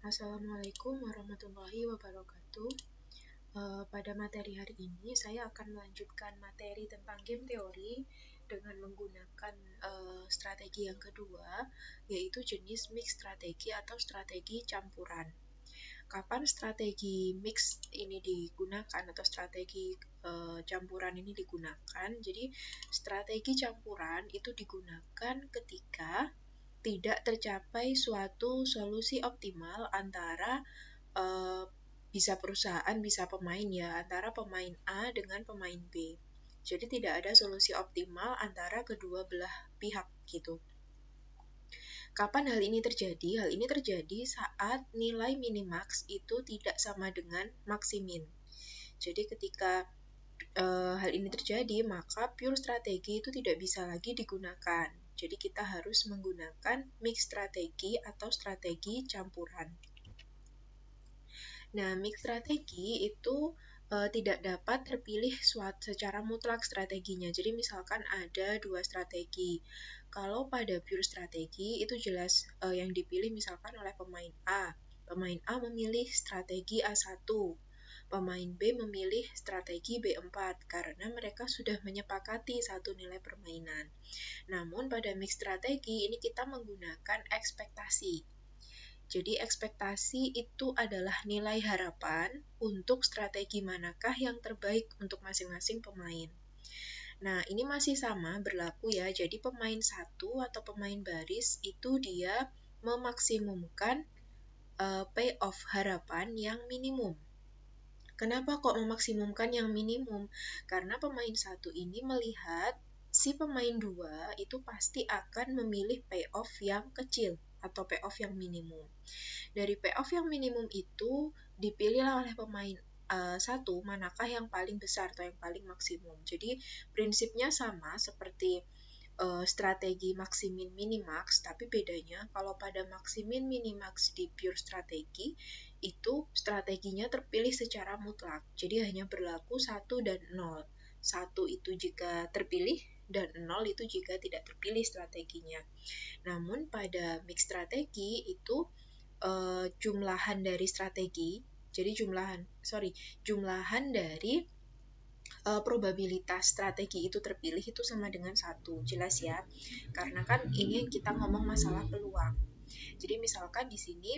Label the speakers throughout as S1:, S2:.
S1: Assalamualaikum warahmatullahi wabarakatuh. Pada materi hari ini saya akan melanjutkan materi tentang game teori dengan menggunakan strategi yang kedua, yaitu jenis mix strategi atau strategi campuran. Kapan strategi mix ini digunakan atau strategi campuran ini digunakan? Jadi strategi campuran itu digunakan ketika tidak tercapai suatu solusi optimal antara bisa perusahaan, bisa pemain ya, antara pemain A dengan pemain B. Jadi tidak ada solusi optimal antara kedua belah pihak gitu. Kapan hal ini terjadi? Hal ini terjadi saat nilai minimax itu tidak sama dengan maksimin. Jadi ketika hal ini terjadi, maka pure strategi itu tidak bisa lagi digunakan. Jadi kita harus menggunakan mix strategi atau strategi campuran. Nah, mix strategi itu tidak dapat terpilih secara mutlak strateginya. Jadi misalkan ada dua strategi. Kalau pada pure strategi itu jelas yang dipilih misalkan oleh pemain A. Pemain A memilih strategi A1. Pemain B memilih strategi B4 karena mereka sudah menyepakati satu nilai permainan. Namun pada mix strategi ini kita menggunakan ekspektasi. Jadi ekspektasi itu adalah nilai harapan untuk strategi manakah yang terbaik untuk masing-masing pemain. Nah, ini masih sama berlaku ya. Jadi pemain satu atau pemain baris itu dia memaksimumkan payoff harapan yang minimum. Kenapa kok memaksimumkan yang minimum? Karena pemain satu ini melihat si pemain dua itu pasti akan memilih payoff yang kecil atau payoff yang minimum. Dari payoff yang minimum itu dipilihlah oleh pemain satu manakah yang paling besar atau yang paling maksimum. Jadi prinsipnya sama seperti strategi maksimin minimax, tapi bedanya kalau pada maksimin minimax di pure strategi itu strateginya terpilih secara mutlak. Jadi hanya berlaku 1 dan 0. 1 itu jika terpilih dan 0 itu jika tidak terpilih strateginya. Namun pada mix strategi itu jumlahan dari strategi, jadi jumlahan dari probabilitas strategi itu terpilih itu sama dengan 1. Jelas ya? Karena kan ini kita ngomong masalah peluang. Jadi misalkan di sini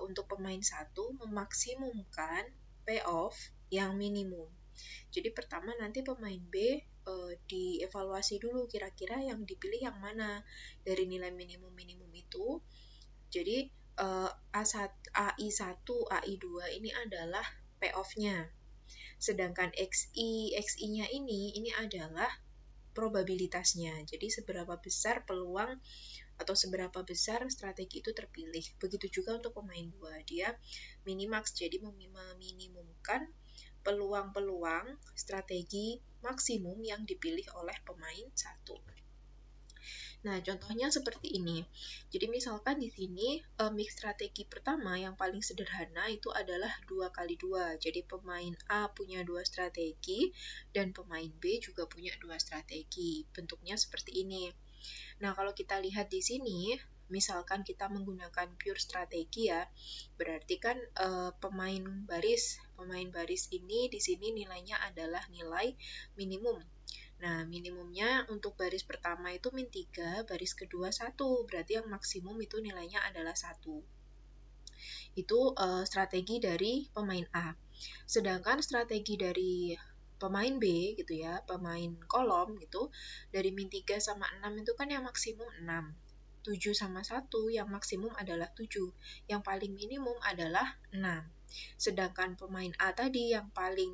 S1: untuk pemain 1 memaksimumkan payoff yang minimum. Jadi pertama nanti pemain B dievaluasi dulu kira-kira yang dipilih yang mana dari nilai minimum itu. Jadi AI1, AI2 ini adalah payoff-nya. Sedangkan XI-nya ini adalah probabilitasnya. Jadi seberapa besar peluang atau seberapa besar strategi itu terpilih. Begitu juga untuk pemain 2, dia minimax, jadi meminimumkan peluang-peluang strategi maksimum yang dipilih oleh pemain 1. Nah, contohnya seperti ini. Jadi misalkan di sini mix strategi pertama yang paling sederhana itu adalah 2x2. Jadi pemain A punya 2 strategi dan pemain B juga punya 2 strategi. Bentuknya seperti ini. Nah, kalau kita lihat di sini, misalkan kita menggunakan pure strategi ya, berarti kan pemain baris ini di sini nilainya adalah nilai minimum. Nah, minimumnya untuk baris pertama itu min 3, baris kedua 1, berarti yang maksimum itu nilainya adalah 1. Itu strategi dari pemain A. Sedangkan strategi dari pemain B gitu ya, pemain kolom gitu, dari min 3 sama 6 itu kan yang maksimum 6. 7 sama 1 yang maksimum adalah 7, yang paling minimum adalah 6. Sedangkan pemain A tadi yang paling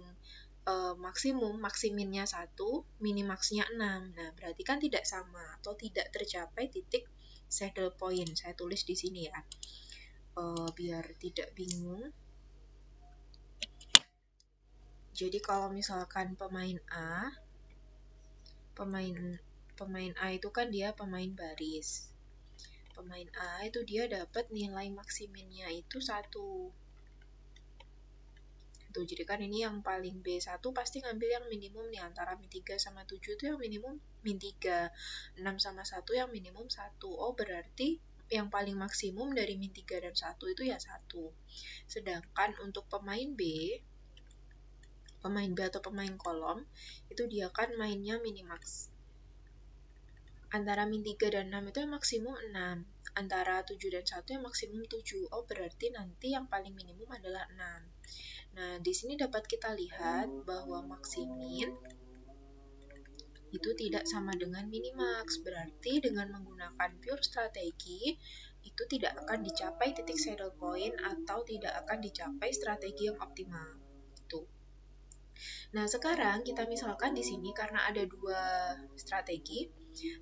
S1: maksiminnya 1, minimaxnya 6. Nah, berarti kan tidak sama atau tidak tercapai titik saddle point. Saya tulis di sini ya, biar tidak bingung. Jadi kalau misalkan pemain A itu kan dia pemain baris. Pemain A itu dia dapat nilai maksiminnya itu 1. Jadi kan ini yang paling B1 pasti ngambil yang minimum nih, antara min 3 sama 7 itu yang minimum min 3, 6 sama 1 yang minimum 1. Oh, berarti yang paling maksimum dari min 3 dan 1 itu ya 1. Sedangkan untuk pemain B atau pemain kolom, itu dia kan mainnya minimax. Antara min 3 dan 6 itu yang maksimum 6. Antara 7 dan 1 yang maksimum 7. Oh, berarti nanti yang paling minimum adalah 6. Nah, di sini dapat kita lihat bahwa maksimin itu tidak sama dengan minimax. Berarti dengan menggunakan pure strategi, itu tidak akan dicapai titik saddle point atau tidak akan dicapai strategi yang optimal. Itu. Nah, sekarang kita misalkan di sini karena ada dua strategi,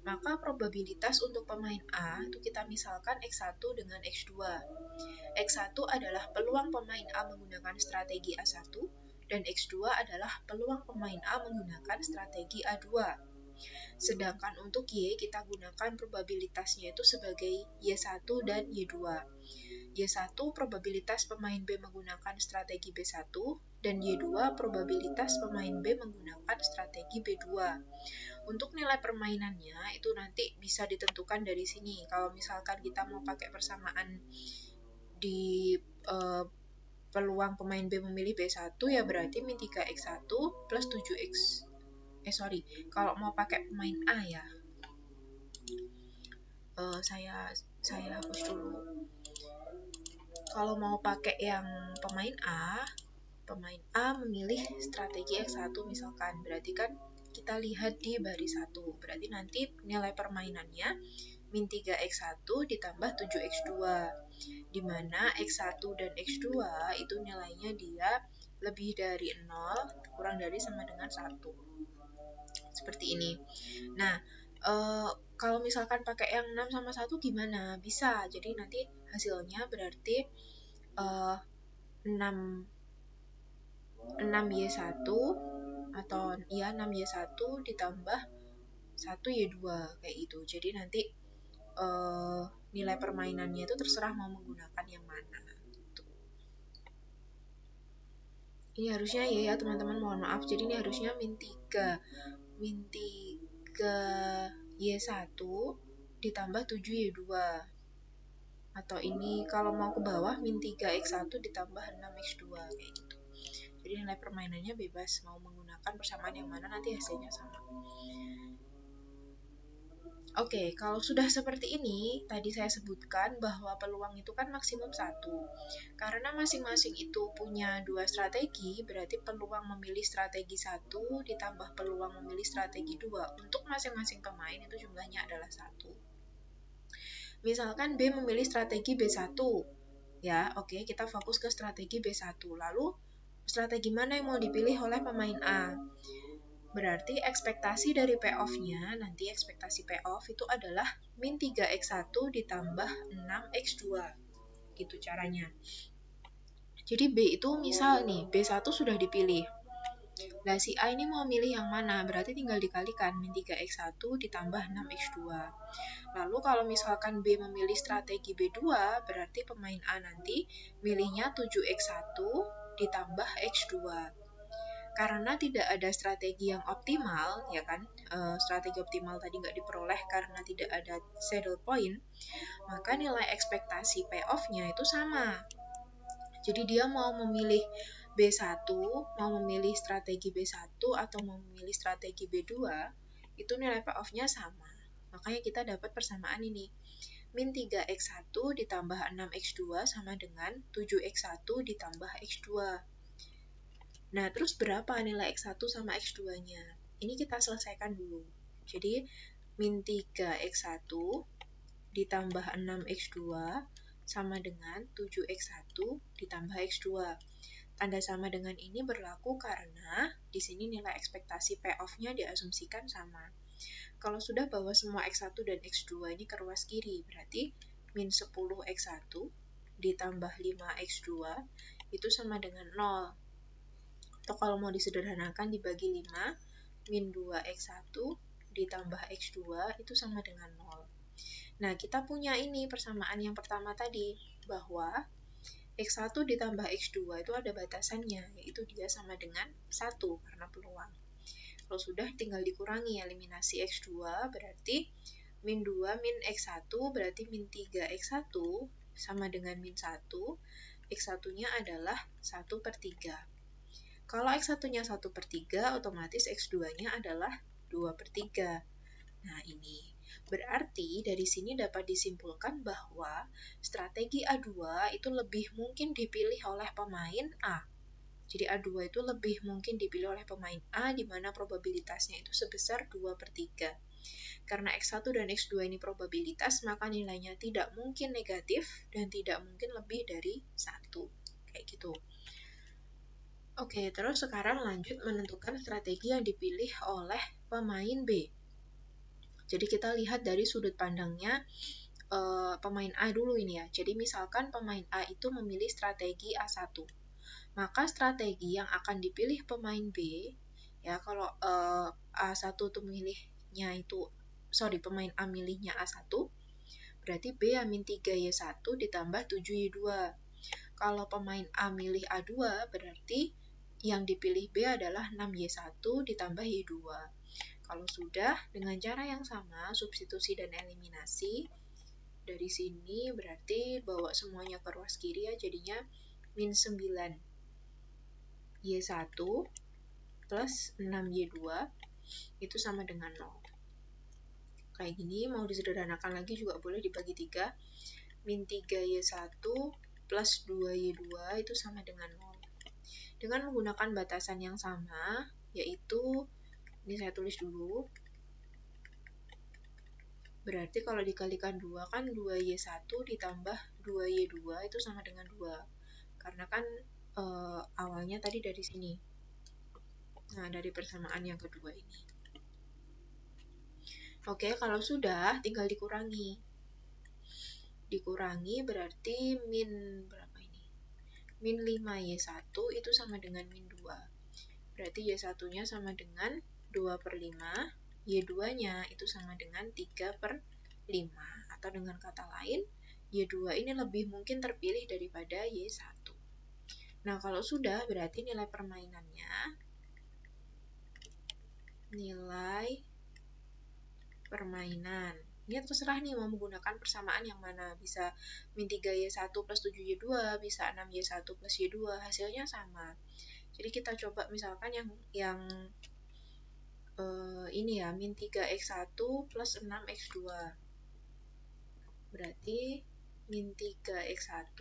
S1: maka probabilitas untuk pemain A itu kita misalkan X1 dengan X2. X1 adalah peluang pemain A menggunakan strategi A1, dan X2 adalah peluang pemain A menggunakan strategi A2. Sedangkan untuk Y, kita gunakan probabilitasnya itu sebagai Y1 dan Y2. Y1 probabilitas pemain B menggunakan strategi B1, dan Y2 probabilitas pemain B menggunakan strategi B2. Untuk nilai permainannya itu nanti bisa ditentukan dari sini. Kalau misalkan kita mau pakai persamaan di peluang pemain B memilih B1, ya berarti min 3x1 plus 7x. Kalau mau pakai pemain A ya. Saya hapus dulu. Kalau mau pakai yang pemain A memilih strategi X1 misalkan, berarti kan kita lihat di baris 1, berarti nanti nilai permainannya min 3x1 ditambah 7x2, di mana x1 dan x2 itu nilainya dia lebih dari 0, kurang dari sama dengan 1. Seperti ini. Nah, kalau misalkan pakai yang 6 sama 1 gimana? Bisa, jadi nanti hasilnya berarti 6Y1 atau ya 6Y1 ditambah 1Y2 kayak gitu. Jadi nanti nilai permainannya itu terserah mau menggunakan yang mana. Ini harusnya ya teman-teman, mohon maaf. Jadi ini harusnya min 3Y1 ditambah 7Y2. Atau ini kalau mau ke bawah min 3x1 ditambah 6x2 kayak gitu. Jadi nilai permainannya bebas mau menggunakan persamaan yang mana, nanti hasilnya sama. Oke, kalau sudah seperti ini, tadi saya sebutkan bahwa peluang itu kan maksimum 1. Karena masing-masing itu punya dua strategi, berarti peluang memilih strategi 1 ditambah peluang memilih strategi 2 untuk masing-masing pemain itu jumlahnya adalah 1. Misalkan B memilih strategi B1. Ya, oke, kita fokus ke strategi B1. Lalu, strategi mana yang mau dipilih oleh pemain A? Berarti ekspektasi dari payoff-nya, nanti ekspektasi payoff itu adalah min 3x1 ditambah 6x2. Gitu caranya. Jadi B itu misal nih, B1 sudah dipilih. Nah, si A ini mau milih yang mana? Berarti tinggal dikalikan min 3x1 ditambah 6x2. Lalu kalau misalkan B memilih strategi B2, berarti pemain A nanti milihnya 7x1 ditambah x2. Karena tidak ada strategi yang optimal, ya kan, strategi optimal tadi nggak diperoleh karena tidak ada saddle point, maka nilai ekspektasi payoff-nya itu sama. Jadi dia mau memilih B1, mau memilih strategi B1 atau mau memilih strategi B2, itu nilai payoff-nya sama. Makanya kita dapat persamaan ini. Min 3x1 ditambah 6x2 sama dengan 7x1 ditambah x2. Nah, terus berapa nilai X1 sama X2-nya? Ini kita selesaikan dulu. Jadi, min 3X1 ditambah 6X2 sama dengan 7X1 ditambah X2. Tanda sama dengan ini berlaku karena di sini nilai ekspektasi payoff-nya diasumsikan sama. Kalau sudah bawa semua X1 dan X2 ini ke ruas kiri, berarti min 10X1 ditambah 5X2 itu sama dengan 0. Atau kalau mau disederhanakan dibagi 5, min 2x1 ditambah x2 itu sama dengan 0. Nah, kita punya ini persamaan yang pertama tadi, bahwa x1 ditambah x2 itu ada batasannya, yaitu dia sama dengan 1 karena peluang. Kalau sudah tinggal dikurangi eliminasi x2, berarti min 2 min X1 berarti min 3X1 sama dengan min 1. X1-nya adalah 1/3. Kalau X1-nya 1/3, otomatis X2-nya adalah 2/3. Nah, ini berarti dari sini dapat disimpulkan bahwa strategi A2 itu lebih mungkin dipilih oleh pemain A. Jadi A2 itu lebih mungkin dipilih oleh pemain A, di mana probabilitasnya itu sebesar 2/3. Karena X1 dan X2 ini probabilitas, maka nilainya tidak mungkin negatif dan tidak mungkin lebih dari 1. Kayak gitu. Oke, terus sekarang lanjut menentukan strategi yang dipilih oleh pemain B. Jadi kita lihat dari sudut pandangnya pemain A dulu ini ya. Jadi misalkan pemain A itu memilih strategi A1. Maka strategi yang akan dipilih pemain B, ya kalau A1 itu pemain A milihnya A1, berarti B min 3Y1 ditambah 7Y2. Kalau pemain A milih A2, berarti yang dipilih B adalah 6Y1 ditambah Y2. Kalau sudah, dengan cara yang sama, substitusi dan eliminasi, dari sini berarti bawa semuanya ke ruas kiri ya, jadinya min 9Y1 plus 6Y2 itu sama dengan 0. Kayak gini, mau disederhanakan lagi juga boleh dibagi 3. Min 3Y1 plus 2Y2 itu sama dengan 0. Dengan menggunakan batasan yang sama, yaitu ini saya tulis dulu. Berarti kalau dikalikan 2 kan 2Y1 ditambah 2Y2 itu sama dengan 2. Karena kan awalnya tadi dari sini. Nah, dari persamaan yang kedua ini. Oke, kalau sudah tinggal dikurangi. Dikurangi berarti min berapa ini? Min 5Y1 itu sama dengan min 2. Berarti Y1-nya sama dengan 2/5, Y2-nya itu sama dengan 3/5. Atau dengan kata lain, Y2 ini lebih mungkin terpilih daripada Y1. Nah, kalau sudah, berarti nilai permainannya, nilai permainan. Ini terserah nih mau menggunakan persamaan yang mana. Bisa min 3Y1 plus 7Y2, bisa 6Y1 plus Y2, hasilnya sama. Jadi kita coba misalkan yang ini ya, min 3X1 plus 6X2. Berarti min 3X1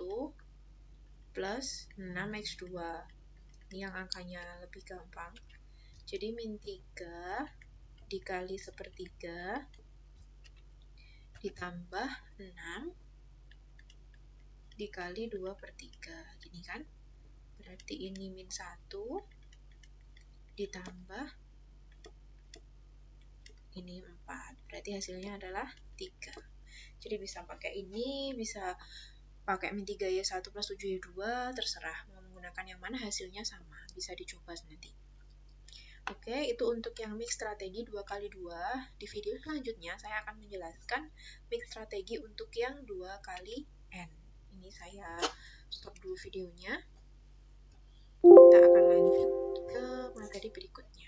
S1: plus 6X2. Ini yang angkanya lebih gampang. Jadi min 3 dikali 1/3 ditambah 6 dikali 2/3. Gini kan? Berarti ini min 1 ditambah ini 4. Berarti hasilnya adalah 3. Jadi bisa pakai ini, bisa pakai min 3Y1 plus 7Y2, terserah. Mau menggunakan yang mana hasilnya sama. Bisa dicoba nanti. Oke, itu untuk yang mix strategi 2x2. Di video selanjutnya saya akan menjelaskan mix strategi untuk yang 2x(n). Ini saya stop dulu videonya. Kita akan lanjut ke materi berikutnya.